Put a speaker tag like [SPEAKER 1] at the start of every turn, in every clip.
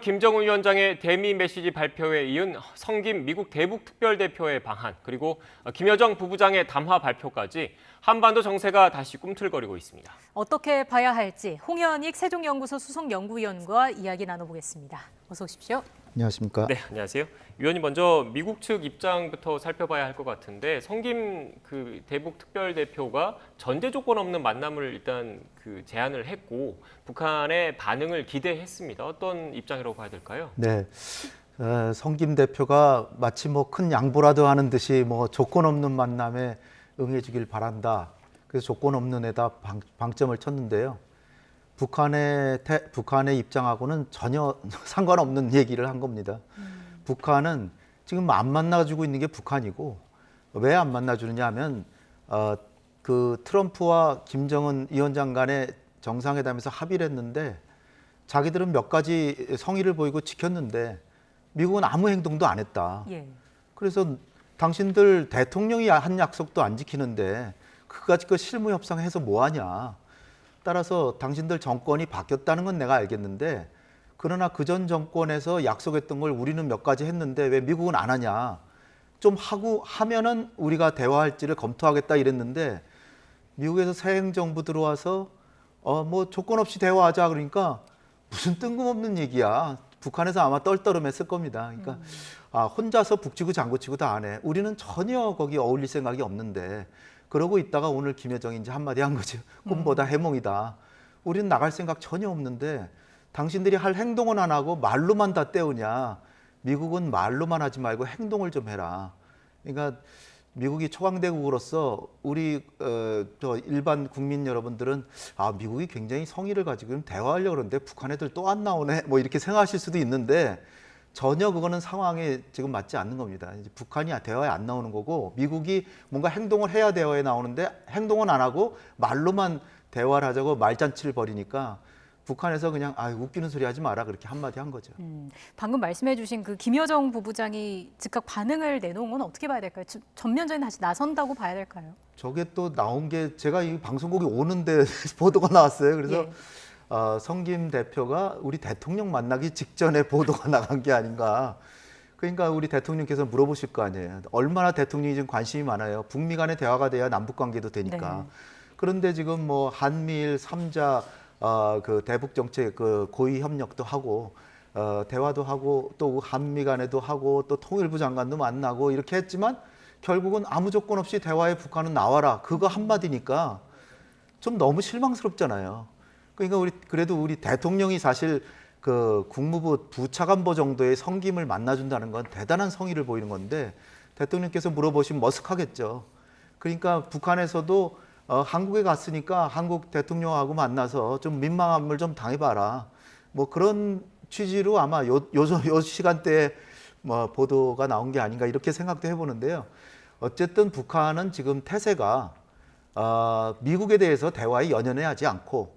[SPEAKER 1] 김정은 위원장의 대미 메시지 발표에 이은 성김 미국 대북 특별대표의 방한, 그리고 김여정 부부장의 담화 발표까지 한반도 정세가 다시 꿈틀거리고 있습니다.
[SPEAKER 2] 어떻게 봐야 할지 홍현익 세종연구소 수석연구위원과 이야기 나눠보겠습니다. 어서 오십시오.
[SPEAKER 3] 안녕하십니까?
[SPEAKER 1] 네, 안녕하세요. 위원님, 먼저 미국 측 입장부터 살펴봐야 할 것 같은데, 성김 대북 특별대표가 전제 조건 없는 만남을 일단 제안을 했고 북한의 반응을 기대했습니다. 어떤 입장이라고 봐야 될까요?
[SPEAKER 3] 네, 성김 대표가 마치 큰 양보라도 하는 듯이 조건 없는 만남에 응해주길 바란다. 그래서 조건 없는 에다 방점을 쳤는데요. 북한의 입장하고는 전혀 상관없는 얘기를 한 겁니다. 북한은 지금 안 만나주고 있는 게 북한이고, 왜 안 만나주느냐 하면 트럼프와 김정은 위원장 간의 정상회담에서 합의를 했는데 자기들은 몇 가지 성의를 보이고 지켰는데 미국은 아무 행동도 안 했다.
[SPEAKER 2] 예.
[SPEAKER 3] 그래서 당신들 대통령이 한 약속도 안 지키는데 그까짓 거 실무 협상해서 뭐 하냐. 따라서 당신들 정권이 바뀌었다는 건 내가 알겠는데, 그러나 그전 정권에서 약속했던 걸 우리는 몇 가지 했는데 왜 미국은 안 하냐. 좀 하면은 우리가 대화할지를 검토하겠다 이랬는데, 미국에서 새 행정부 들어와서 조건 없이 대화하자 그러니까 무슨 뜬금없는 얘기야. 북한에서 아마 떨떠름했을 겁니다. 그러니까 혼자서 북치고 장구치고 다 안 해. 우리는 전혀 거기 어울릴 생각이 없는데, 그러고 있다가 오늘 김여정이 이제 한마디 한 거죠. 꿈보다 해몽이다. 우리는 나갈 생각 전혀 없는데 당신들이 할 행동은 안 하고 말로만 다 때우냐. 미국은 말로만 하지 말고 행동을 좀 해라. 그러니까 미국이 초강대국으로서 우리 저 일반 국민 여러분들은 미국이 굉장히 성의를 가지고 대화하려고 그러는데 북한 애들 또 안 나오네 이렇게 생각하실 수도 있는데, 전혀 그거는 상황에 지금 맞지 않는 겁니다. 이제 북한이 대화에 안 나오는 거고, 미국이 뭔가 행동을 해야 대화에 나오는데 행동은 안 하고 말로만 대화를 하자고 말잔치를 벌이니까 북한에서 그냥 웃기는 소리 하지 마라 그렇게 한마디 한 거죠.
[SPEAKER 2] 방금 말씀해 주신 김여정 부부장이 즉각 반응을 내놓은 건 어떻게 봐야 될까요? 전면전에 다시 나선다고 봐야 될까요?
[SPEAKER 3] 저게 또 나온 게 제가 이 방송국이 오는데 보도가 나왔어요. 그래서
[SPEAKER 2] 예.
[SPEAKER 3] 성김 대표가 우리 대통령 만나기 직전에 보도가 나간 게 아닌가. 그러니까 우리 대통령께서 물어보실 거 아니에요. 얼마나 대통령이 지금 관심이 많아요. 북미 간의 대화가 돼야 남북 관계도 되니까.
[SPEAKER 2] 네.
[SPEAKER 3] 그런데 지금 한미일 3자 대북 정책 고위 협력도 하고 대화도 하고 또 한미 간에도 하고 또 통일부 장관도 만나고 이렇게 했지만 결국은 아무 조건 없이 대화에 북한은 나와라. 그거 한마디니까 좀 너무 실망스럽잖아요. 그러니까 그래도 우리 대통령이 사실 국무부 부차관보 정도의 성김을 만나준다는 건 대단한 성의를 보이는 건데, 대통령께서 물어보시면 머쓱하겠죠. 그러니까 북한에서도 한국에 갔으니까 한국 대통령하고 만나서 좀 민망함을 좀 당해봐라. 그런 취지로 아마 요 시간대에 보도가 나온 게 아닌가 이렇게 생각도 해보는데요. 어쨌든 북한은 지금 태세가 미국에 대해서 대화에 연연해하지 않고,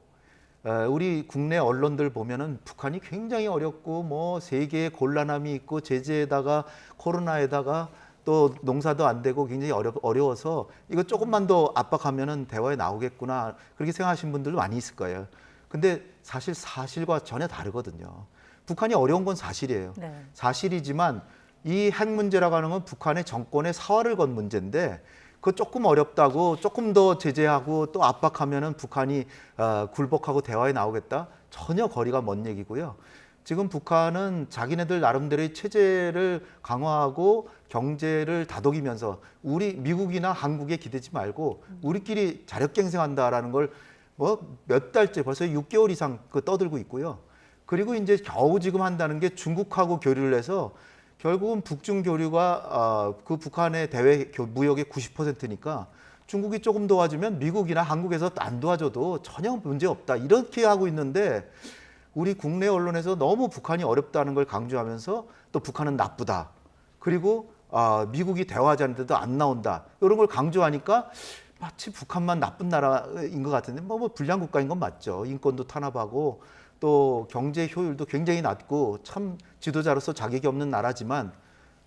[SPEAKER 3] 우리 국내 언론들 보면은 북한이 굉장히 어렵고 세계의 곤란함이 있고 제재에다가 코로나에다가 또 농사도 안 되고 굉장히 어려워서 이거 조금만 더 압박하면은 대화에 나오겠구나 그렇게 생각하시는 분들도 많이 있을 거예요. 근데 사실과 전혀 다르거든요. 북한이 어려운 건 사실이에요.
[SPEAKER 2] 네.
[SPEAKER 3] 사실이지만 이 핵 문제라고 하는 건 북한의 정권에 사활을 건 문제인데, 그거 조금 어렵다고 조금 더 제재하고 또 압박하면은 북한이 굴복하고 대화에 나오겠다? 전혀 거리가 먼 얘기고요. 지금 북한은 자기네들 나름대로의 체제를 강화하고 경제를 다독이면서 우리 미국이나 한국에 기대지 말고 우리끼리 자력갱생한다라는 걸 몇 달째 벌써 6개월 이상 떠들고 있고요. 그리고 이제 겨우 지금 한다는 게 중국하고 교류를 해서 결국은 북중 교류가 북한의 대외 무역의 90%니까 중국이 조금 도와주면 미국이나 한국에서 안 도와줘도 전혀 문제 없다 이렇게 하고 있는데, 우리 국내 언론에서 너무 북한이 어렵다는 걸 강조하면서 또 북한은 나쁘다. 그리고 미국이 대화하지 않는데도 안 나온다. 이런 걸 강조하니까 마치 북한만 나쁜 나라인 것 같은데 불량 국가인 건 맞죠. 인권도 탄압하고 또 경제 효율도 굉장히 낮고 참 지도자로서 자격이 없는 나라지만,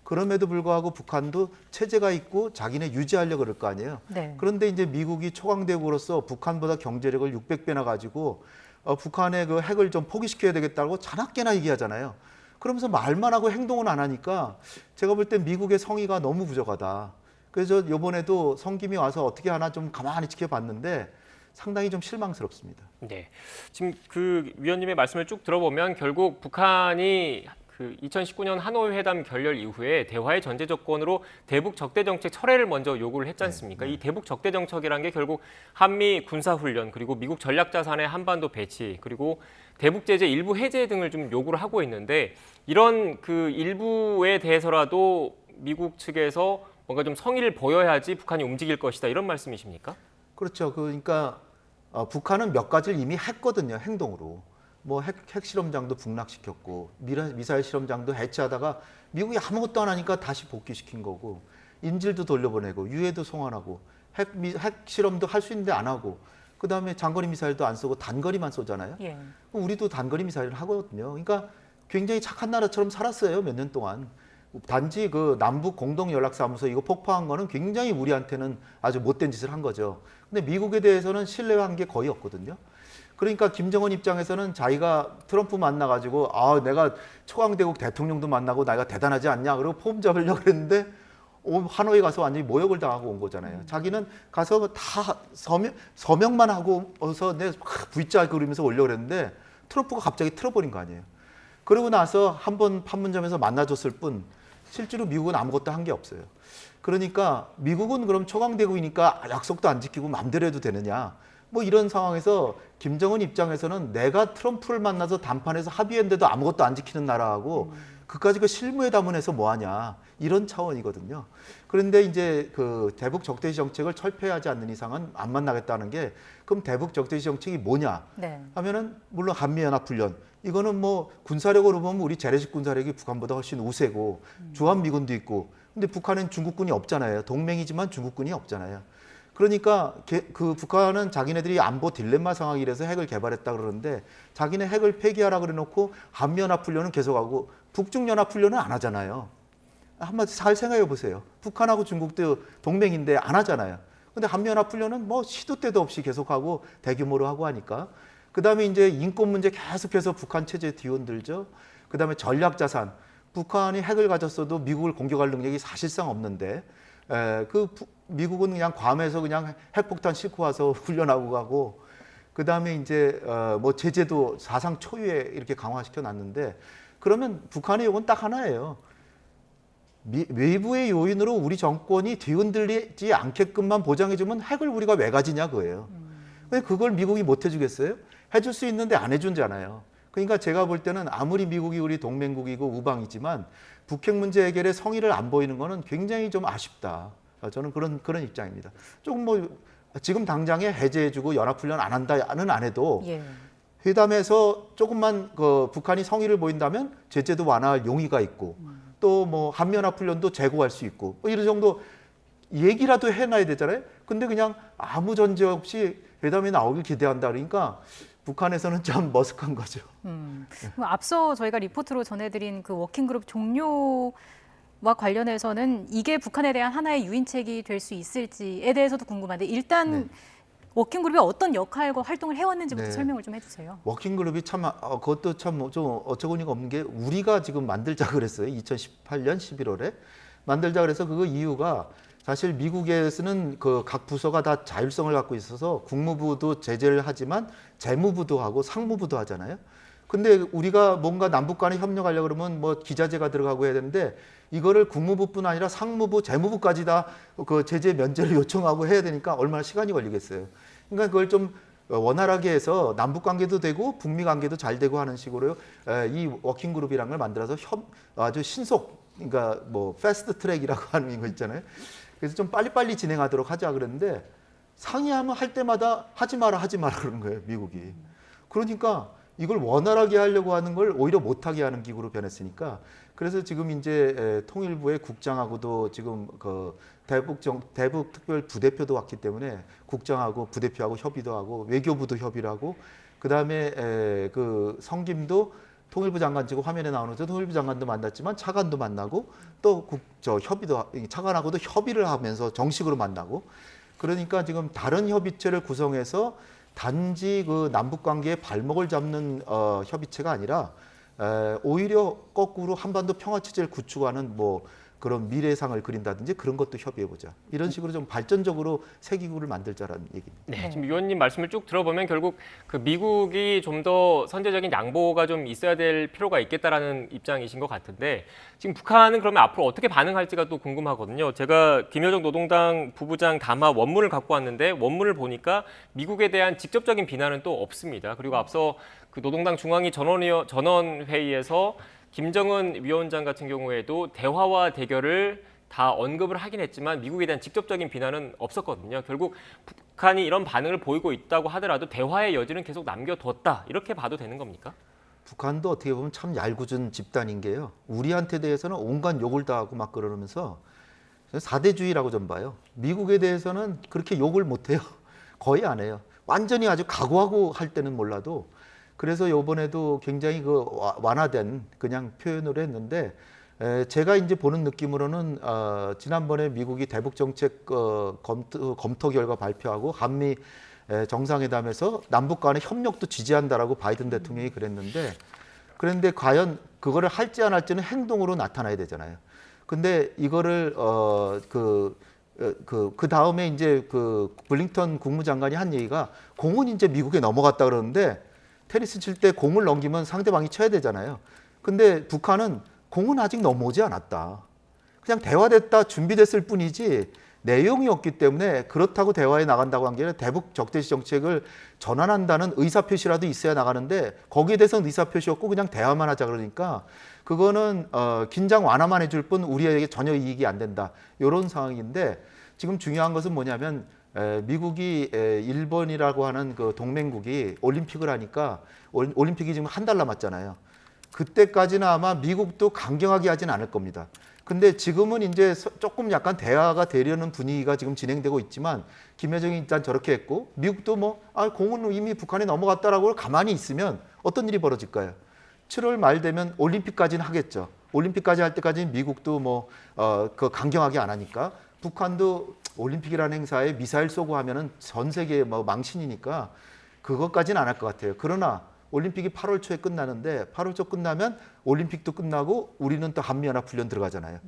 [SPEAKER 3] 그럼에도 불구하고 북한도 체제가 있고 자기네 유지하려고 그럴 거 아니에요.
[SPEAKER 2] 네.
[SPEAKER 3] 그런데 이제 미국이 초강대국으로서 북한보다 경제력을 600배나 가지고 북한의 그 핵을 좀 포기시켜야 되겠다고 자나깨나 얘기하잖아요. 그러면서 말만 하고 행동은 안 하니까 제가 볼 때 미국의 성의가 너무 부족하다. 그래서 이번에도 성김이 와서 어떻게 하나 좀 가만히 지켜봤는데 상당히 좀 실망스럽습니다.
[SPEAKER 1] 네. 지금 그 위원님의 말씀을 쭉 들어보면 결국 북한이 그 2019년 하노이 회담 결렬 이후에 대화의 전제 조건으로 대북 적대 정책 철회를 먼저 요구를 했지 않습니까? 이 대북 적대 정책이란 게 결국 한미 군사 훈련 그리고 미국 전략 자산의 한반도 배치 그리고 대북 제재 일부 해제 등을 좀 요구를 하고 있는데 이런 그 일부에 대해서라도 미국 측에서 뭔가 좀 성의를 보여야지 북한이 움직일 것이다 이런 말씀이십니까?
[SPEAKER 3] 그렇죠. 그러니까 북한은 몇 가지를 이미 했거든요. 행동으로. 뭐 핵실험장도 북락시켰고 미사일 실험장도 해체하다가 미국이 아무것도 안 하니까 다시 복귀시킨 거고 인질도 돌려보내고 유해도 송환하고 핵실험도 할 수 있는데 안 하고 그다음에 장거리 미사일도 안 쏘고 단거리만 쏘잖아요.
[SPEAKER 2] 예.
[SPEAKER 3] 우리도 단거리 미사일을 하거든요. 그러니까 굉장히 착한 나라처럼 살았어요. 몇 년 동안. 단지 그 남북 공동 연락사무소 이거 폭파한 거는 굉장히 우리한테는 아주 못된 짓을 한 거죠. 근데 미국에 대해서는 신뢰한 게 거의 없거든요. 그러니까 김정은 입장에서는 자기가 트럼프 만나가지고 내가 초강대국 대통령도 만나고 내가 대단하지 않냐 그리고 폼 잡으려고 그랬는데 하노이 가서 완전히 모욕을 당하고 온 거잖아요. 자기는 가서 다 서명만 하고 어서 내 V자 그리면서 올려고 그랬는데 트럼프가 갑자기 틀어버린 거 아니에요. 그러고 나서 한번 판문점에서 만나줬을 뿐 실제로 미국은 아무것도 한 게 없어요. 그러니까 미국은 그럼 초강대국이니까 약속도 안 지키고 마음대로 해도 되느냐. 뭐 이런 상황에서 김정은 입장에서는 내가 트럼프를 만나서 담판에서 합의했는데도 아무것도 안 지키는 나라하고 그까지 그 실무회담을 해서 뭐하냐 이런 차원이거든요. 그런데 이제 그 대북 적대시 정책을 철폐하지 않는 이상은 안 만나겠다는 게 그럼 대북 적대시 정책이 뭐냐
[SPEAKER 2] 네.
[SPEAKER 3] 하면은 물론 한미연합훈련 이거는 뭐 군사력으로 보면 우리 재래식 군사력이 북한보다 훨씬 우세고 주한미군도 있고 근데 북한은 중국군이 없잖아요. 동맹이지만 중국군이 없잖아요. 그러니까 그 북한은 자기네들이 안보 딜레마 상황이라서 핵을 개발했다 그러는데 자기네 핵을 폐기하라 그래놓고 한미연합훈련은 계속하고 북중연합훈련은 안 하잖아요. 한마디 잘 생각해 보세요. 북한하고 중국도 동맹인데 안 하잖아요. 근데 한미연합훈련은 뭐 시도 때도 없이 계속하고 대규모로 하고 하니까 그다음에 이제 인권 문제 계속해서 북한 체제 뒤흔들죠. 그다음에 전략자산 북한이 핵을 가졌어도 미국을 공격할 능력이 사실상 없는데 미국은 그냥 괌에서 그냥 핵폭탄 싣고 와서 훈련하고 가고 그다음에 이제 뭐 제재도 사상 초유에 이렇게 강화시켜 놨는데 그러면 북한의 요구는 딱 하나예요. 외부의 요인으로 우리 정권이 뒤흔들리지 않게끔만 보장해주면 핵을 우리가 왜 가지냐 그거예요. 왜 그걸 미국이 못 해주겠어요? 해줄 수 있는데 안 해준잖아요. 그러니까 제가 볼 때는 아무리 미국이 우리 동맹국이고 우방이지만 북핵 문제 해결에 성의를 안 보이는 거는 굉장히 좀 아쉽다. 저는 그런 입장입니다. 조금 뭐 지금 당장에 해제해주고 연합훈련 안 한다는 안 해도
[SPEAKER 2] 예.
[SPEAKER 3] 회담에서 조금만 그 북한이 성의를 보인다면 제재도 완화할 용의가 있고 또 뭐 한미연합훈련도 재고할 수 있고 뭐 이런 정도 얘기라도 해놔야 되잖아요. 근데 그냥 아무 전제 없이 회담에 나오길 기대한다 그러니까 북한에서는 좀 머쓱한 거죠.
[SPEAKER 2] 그럼 앞서 저희가 리포트로 전해드린 그 워킹그룹 종료와 관련해서는 이게 북한에 대한 하나의 유인책이 될 수 있을지에 대해서도 궁금한데 일단
[SPEAKER 3] 네.
[SPEAKER 2] 워킹그룹이 어떤 역할과 활동을 해왔는지부터
[SPEAKER 3] 네.
[SPEAKER 2] 설명을 좀 해주세요.
[SPEAKER 3] 워킹그룹이 참 그것도 참 좀 어처구니가 없는 게 우리가 지금 만들자 그랬어요. 2018년 11월에 만들자 그래서 그 이유가 사실 미국에서는 그 각 부서가 다 자율성을 갖고 있어서 국무부도 제재를 하지만 재무부도 하고 상무부도 하잖아요. 근데 우리가 뭔가 남북 간에 협력하려고 그러면 뭐 기자재가 들어가고 해야 되는데 이거를 국무부뿐 아니라 상무부, 재무부까지 다 그 제재 면제를 요청하고 해야 되니까 얼마나 시간이 걸리겠어요. 그러니까 그걸 좀 원활하게 해서 남북 관계도 되고 북미 관계도 잘 되고 하는 식으로 이 워킹 그룹이라는 걸 만들어서 아주 신속 그러니까 뭐 패스트 트랙이라고 하는 거 있잖아요. 그래서 좀 빨리빨리 진행하도록 하자 그랬는데 상의하면 할 때마다 하지 마라 그러는 거예요, 미국이. 그러니까 이걸 원활하게 하려고 하는 걸 오히려 못하게 하는 기구로 변했으니까 그래서 지금 이제 통일부의 국장하고도 지금 그 대북 특별 부대표도 왔기 때문에 국장하고 부대표하고 협의도 하고 외교부도 협의를 하고 그다음에 그 성김도 통일부 장관 지금 화면에 나오는 통일부 장관도 만났지만 차관도 만나고 또 협의도 차관하고도 협의를 하면서 정식으로 만나고 그러니까 지금 다른 협의체를 구성해서 단지 그 남북 관계의 발목을 잡는 협의체가 아니라 오히려 거꾸로 한반도 평화 체제를 구축하는 뭐 그런 미래상을 그린다든지 그런 것도 협의해보자. 이런 식으로 좀 발전적으로 새 기구를 만들자라는 얘기입니다.
[SPEAKER 1] 네, 지금 위원님 말씀을 쭉 들어보면 결국 그 미국이 좀 더 선제적인 양보가 좀 있어야 될 필요가 있겠다라는 입장이신 것 같은데 지금 북한은 그러면 앞으로 어떻게 반응할지가 또 궁금하거든요. 제가 김여정 노동당 부부장 담화 원문을 갖고 왔는데 원문을 보니까 미국에 대한 직접적인 비난은 또 없습니다. 그리고 앞서 그 노동당 중앙위 전원회의에서 김정은 위원장 같은 경우에도 대화와 대결을 다 언급을 하긴 했지만 미국에 대한 직접적인 비난은 없었거든요. 결국 북한이 이런 반응을 보이고 있다고 하더라도 대화의 여지는 계속 남겨뒀다. 이렇게 봐도 되는 겁니까?
[SPEAKER 3] 북한도 어떻게 보면 참 얄궂은 집단인 게요. 우리한테 대해서는 온갖 욕을 다 하고 막 그러면서 사대주의라고 좀 봐요. 미국에 대해서는 그렇게 욕을 못 해요. 거의 안 해요. 완전히 아주 각오하고 할 때는 몰라도 그래서 이번에도 굉장히 그 완화된 그냥 표현을 했는데 제가 이제 보는 느낌으로는 지난번에 미국이 대북 정책 검토 결과 발표하고 한미 정상회담에서 남북 간의 협력도 지지한다라고 바이든 대통령이 그랬는데 과연 그거를 할지 안 할지는 행동으로 나타나야 되잖아요. 근데 이거를 그 다음에 이제 그 블링턴 국무장관이 한 얘기가 공은 이제 미국에 넘어갔다 그러는데 테니스 칠 때 공을 넘기면 상대방이 쳐야 되잖아요. 근데 북한은 공은 아직 넘어오지 않았다. 그냥 대화됐다 준비됐을 뿐이지 내용이 없기 때문에 그렇다고 대화에 나간다고 한 게 아니라 대북 적대시 정책을 전환한다는 의사표시라도 있어야 나가는데 거기에 대해서는 의사표시 없고 그냥 대화만 하자 그러니까 그거는 긴장 완화만 해줄 뿐 우리에게 전혀 이익이 안 된다. 이런 상황인데 지금 중요한 것은 뭐냐면 미국이 일본이라고 하는 그 동맹국이 올림픽을 하니까 올림픽이 지금 한 달 남았잖아요. 그때까지는 아마 미국도 강경하게 하진 않을 겁니다. 근데 지금은 이제 조금 약간 대화가 되려는 분위기가 지금 진행되고 있지만 김여정이 일단 저렇게 했고 미국도 공은 이미 북한에 넘어갔다라고 가만히 있으면 어떤 일이 벌어질까요? 7월 말 되면 올림픽까지는 하겠죠. 올림픽까지 할 때까지는 미국도 그 강경하게 안 하니까 북한도 올림픽이라는 행사에 미사일 쏘고 하면은 전 세계 망신이니까 그것까지는 안 할 것 같아요. 그러나 올림픽이 8월 초에 끝나는데 8월 초 끝나면 올림픽도 끝나고 우리는 또 한미연합훈련 들어가잖아요.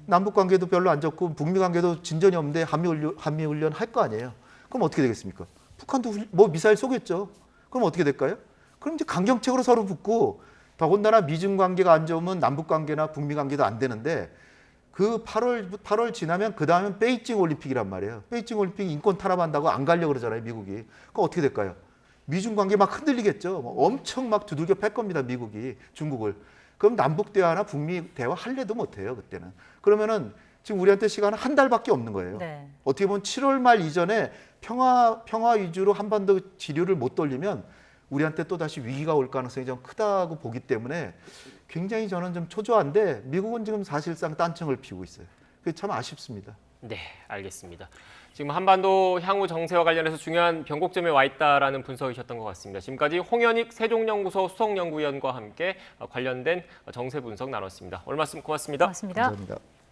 [SPEAKER 3] 남북 관계도 별로 안 좋고 북미 관계도 진전이 없는데 한미훈련 할 거 아니에요. 그럼 어떻게 되겠습니까? 북한도 미사일 쏘겠죠. 그럼 어떻게 될까요? 그럼 이제 강경책으로 서로 붙고 더군다나 미중 관계가 안 좋으면 남북 관계나 북미 관계도 안 되는데 그 8월 지나면 그 다음엔 베이징 올림픽이란 말이에요. 베이징 올림픽 인권 탄압한다고 안 가려고 그러잖아요, 미국이. 그럼 어떻게 될까요? 미중 관계 막 흔들리겠죠. 엄청 막 두들겨 팰 겁니다, 미국이 중국을. 그럼 남북 대화나 북미 대화 할래도 못해요, 그때는. 그러면은 지금 우리한테 시간은 한 달밖에 없는 거예요.
[SPEAKER 2] 네.
[SPEAKER 3] 어떻게 보면 7월 말 이전에 평화 위주로 한반도 지류를 못 돌리면 우리한테 또 다시 위기가 올 가능성이 좀 크다고 보기 때문에 굉장히 저는 좀 초조한데 미국은 지금 사실상 딴청을 피우고 있어요. 그게 참 아쉽습니다.
[SPEAKER 1] 네, 알겠습니다. 지금 한반도 향후 정세와 관련해서 중요한 변곡점에 와 있다라는 분석이셨던 것 같습니다. 지금까지 홍현익 세종연구소 수석연구위원과 함께 관련된 정세 분석 나눴습니다. 오늘 말씀 고맙습니다.
[SPEAKER 2] 고맙습니다.
[SPEAKER 3] 감사합니다.